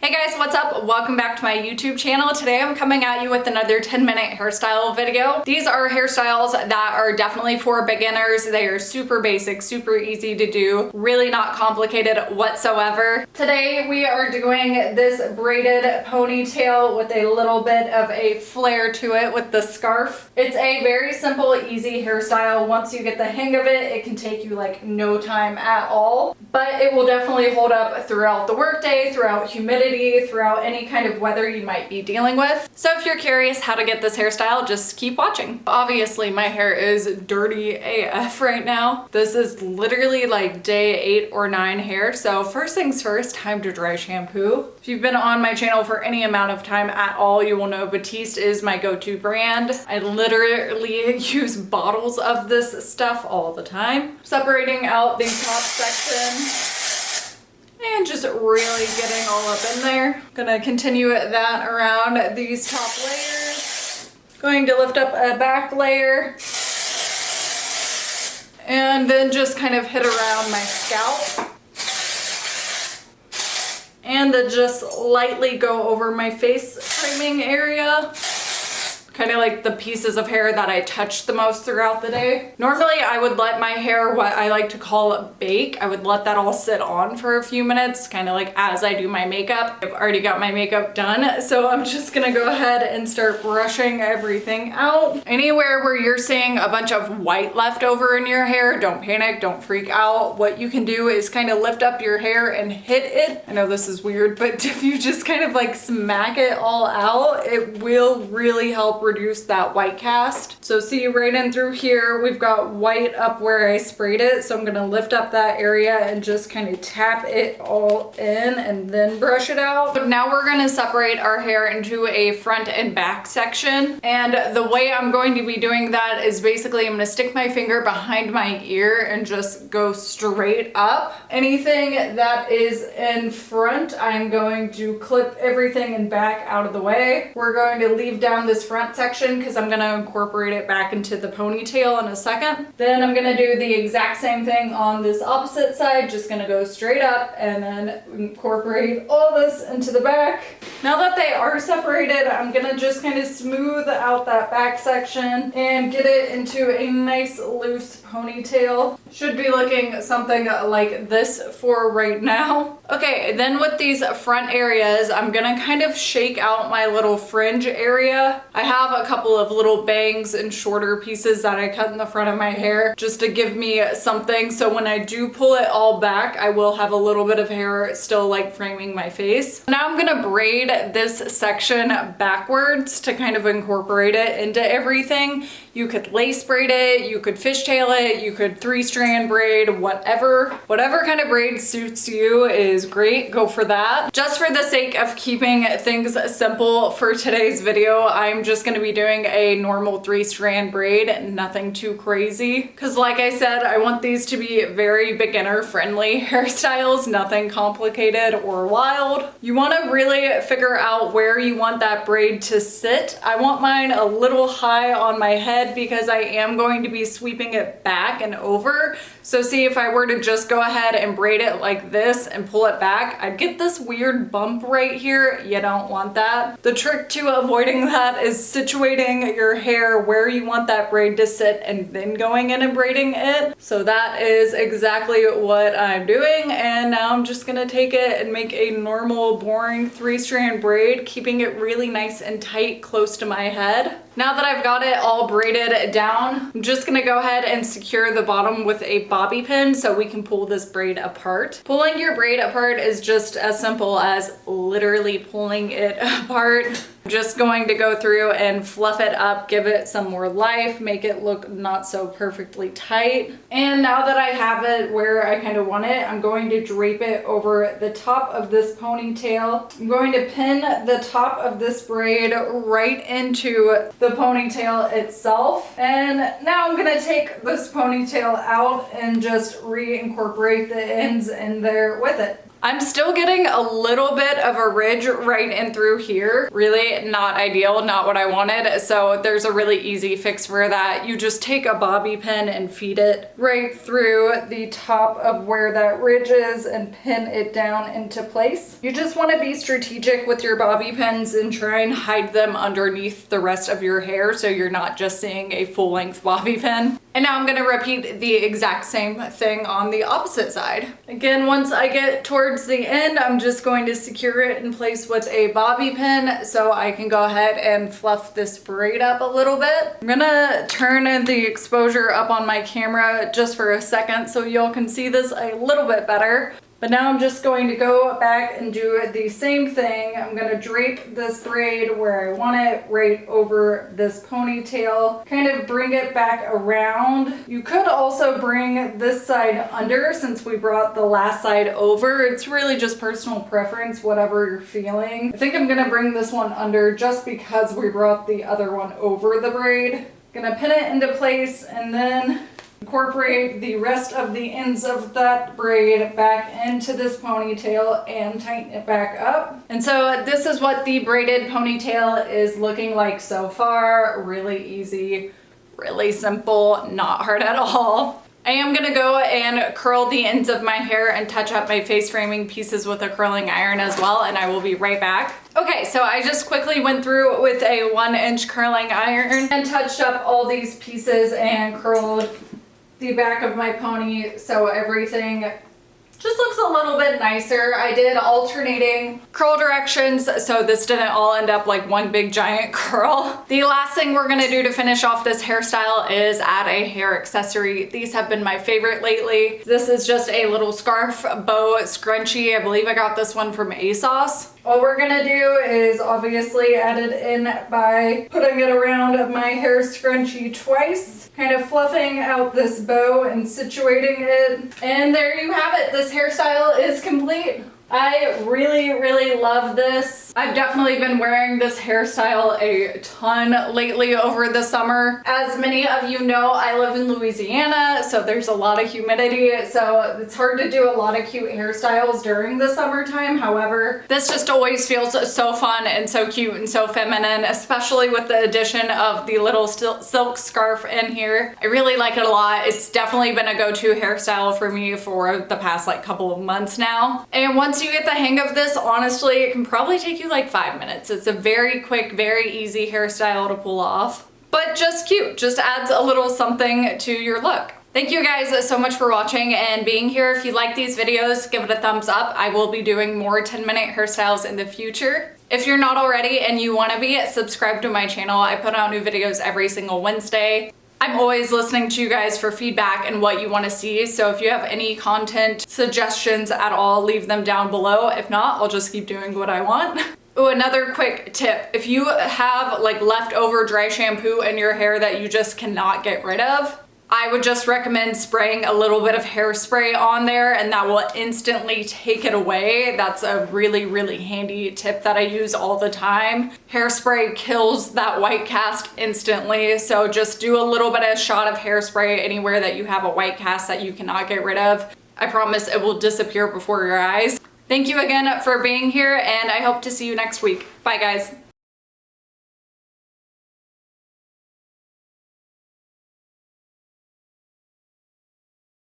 Hey guys, what's up? Welcome back to my YouTube channel. Today I'm coming at you with another 10-minute hairstyle video. These are hairstyles that are definitely for beginners. They are super basic, super easy to do, really not complicated whatsoever. Today we are doing this braided ponytail with a little bit of a flare to it with the scarf. It's a very simple, easy hairstyle. Once you get the hang of it, it can take you like no time at all, but it will definitely hold up throughout the workday, throughout humidity, throughout any kind of weather you might be dealing with. So if you're curious how to get this hairstyle, just keep watching. Obviously my hair is dirty AF right now. This is literally like day 8 or 9 hair. So first things first, time to dry shampoo. If you've been on my channel for any amount of time at all, you will know Batiste is my go-to brand. I literally use bottles of this stuff all the time. Separating out the top section and just really getting all up in there. Gonna continue that around these top layers. Going to lift up a back layer and then just kind of hit around my scalp. And then just lightly go over my face framing area. Kind of like the pieces of hair that I touch the most throughout the day. Normally I would let my hair, what I like to call bake. I would let that all sit on for a few minutes, kind of like as I do my makeup. I've already got my makeup done, so I'm just gonna go ahead and start brushing everything out. Anywhere where you're seeing a bunch of white left over in your hair, don't panic, don't freak out. What you can do is kind of lift up your hair and hit it. I know this is weird, but if you just kind of like smack it all out, it will really help reduce that white cast. So see right in through here, we've got white up where I sprayed it. So I'm gonna lift up that area and just kind of tap it all in and then brush it out. But now we're gonna separate our hair into a front and back section. And the way I'm going to be doing that is basically I'm gonna stick my finger behind my ear and just go straight up. Anything that is in front, I'm going to clip everything in back out of the way. We're going to leave down this front section because I'm gonna incorporate it back into the ponytail in a second. Then I'm gonna do the exact same thing on this opposite side, just gonna go straight up and then incorporate all this into the back. Now that they are separated, I'm gonna just kind of smooth out that back section and get it into a nice loose ponytail. Should be looking something like this for right now. Okay, then with these front areas, I'm gonna kind of shake out my little fringe area. I have a couple of little bangs and shorter pieces that I cut in the front of my hair just to give me something. So when I do pull it all back, I will have a little bit of hair still like framing my face. Now I'm gonna braid this section backwards to kind of incorporate it into everything. You could lace braid it, you could fishtail it, you could 3-strand braid, whatever kind of braid suits you is great, go for that. Just for the sake of keeping things simple for today's video, I'm just gonna be doing a normal 3-strand braid, nothing too crazy. Cause like I said, I want these to be very beginner friendly hairstyles, nothing complicated or wild. You wanna really figure out where you want that braid to sit. I want mine a little high on my head because I am going to be sweeping it back and over. So see, if I were to just go ahead and braid it like this and pull it back, I'd get this weird bump right here. You don't want that. The trick to avoiding that is situating your hair where you want that braid to sit and then going in and braiding it. So that is exactly what I'm doing. And now I'm just gonna take it and make a normal, boring 3-strand braid, keeping it really nice and tight close to my head. Now that I've got it all braided down, I'm just gonna go ahead and secure the bottom with a bobby pin so we can pull this braid apart. Pulling your braid apart is just as simple as literally pulling it apart. I'm just going to go through and fluff it up, give it some more life, make it look not so perfectly tight. And now that I have it where I kind of want it, I'm going to drape it over the top of this ponytail. I'm going to pin the top of this braid right into the ponytail itself. And now I'm gonna take this ponytail out and just reincorporate the ends in there with it. I'm still getting a little bit of a ridge right in through here. Really not ideal, not what I wanted. So there's a really easy fix for that. You just take a bobby pin and feed it right through the top of where that ridge is and pin it down into place. You just want to be strategic with your bobby pins and try and hide them underneath the rest of your hair so you're not just seeing a full-length bobby pin. And now I'm going to repeat the exact same thing on the opposite side. Again, once I get towards the end, I'm just going to secure it in place with a bobby pin so I can go ahead and fluff this braid up a little bit. I'm gonna turn the exposure up on my camera just for a second so y'all can see this a little bit better. But now I'm just going to go back and do the same thing. I'm gonna drape this braid where I want it, right over this ponytail, kind of bring it back around. You could also bring this side under since we brought the last side over. It's really just personal preference, whatever you're feeling. I think I'm gonna bring this one under just because we brought the other one over the braid. Gonna pin it into place and then incorporate the rest of the ends of that braid back into this ponytail and tighten it back up. And so this is what the braided ponytail is looking like so far. Really easy, really simple, not hard at all. I am gonna go and curl the ends of my hair and touch up my face framing pieces with a curling iron as well, and I will be right back. Okay, so I just quickly went through with a 1-inch curling iron and touched up all these pieces and curled the back of my pony so everything just looks a little bit nicer. I did alternating curl directions so this didn't all end up like one big giant curl. The last thing we're gonna do to finish off this hairstyle is add a hair accessory. These have been my favorite lately. This is just a little scarf bow scrunchie. I believe I got this one from ASOS. All we're gonna do is obviously add it in by putting it around my hair scrunchie twice, kind of fluffing out this bow and situating it. And there you have it. This hairstyle is complete. I really love this. I've definitely been wearing this hairstyle a ton lately over the summer. As many of you know, I live in Louisiana, so there's a lot of humidity, so it's hard to do a lot of cute hairstyles during the summertime. However, this just always feels so fun and so cute and so feminine, especially with the addition of the little silk scarf in here. I really like it a lot. It's definitely been a go-to hairstyle for me for the past like couple of months now. And once you get the hang of this, honestly, it can probably take you like 5 minutes. It's a very quick, very easy hairstyle to pull off, but just cute. Just adds a little something to your look. Thank you guys so much for watching and being here. If you like these videos, give it a thumbs up. I will be doing more 10-minute hairstyles in the future. If you're not already and you want to be, subscribe to my channel. I put out new videos every single Wednesday. I'm always listening to you guys for feedback and what you want to see, so if you have any content suggestions at all, leave them down below. If not, I'll just keep doing what I want. Oh, another quick tip. If you have like leftover dry shampoo in your hair that you just cannot get rid of, I would just recommend spraying a little bit of hairspray on there and that will instantly take it away. That's a really handy tip that I use all the time. Hairspray kills that white cast instantly, so just do a little bit of shot of hairspray anywhere that you have a white cast that you cannot get rid of. I promise it will disappear before your eyes. Thank you again for being here and I hope to see you next week. Bye guys.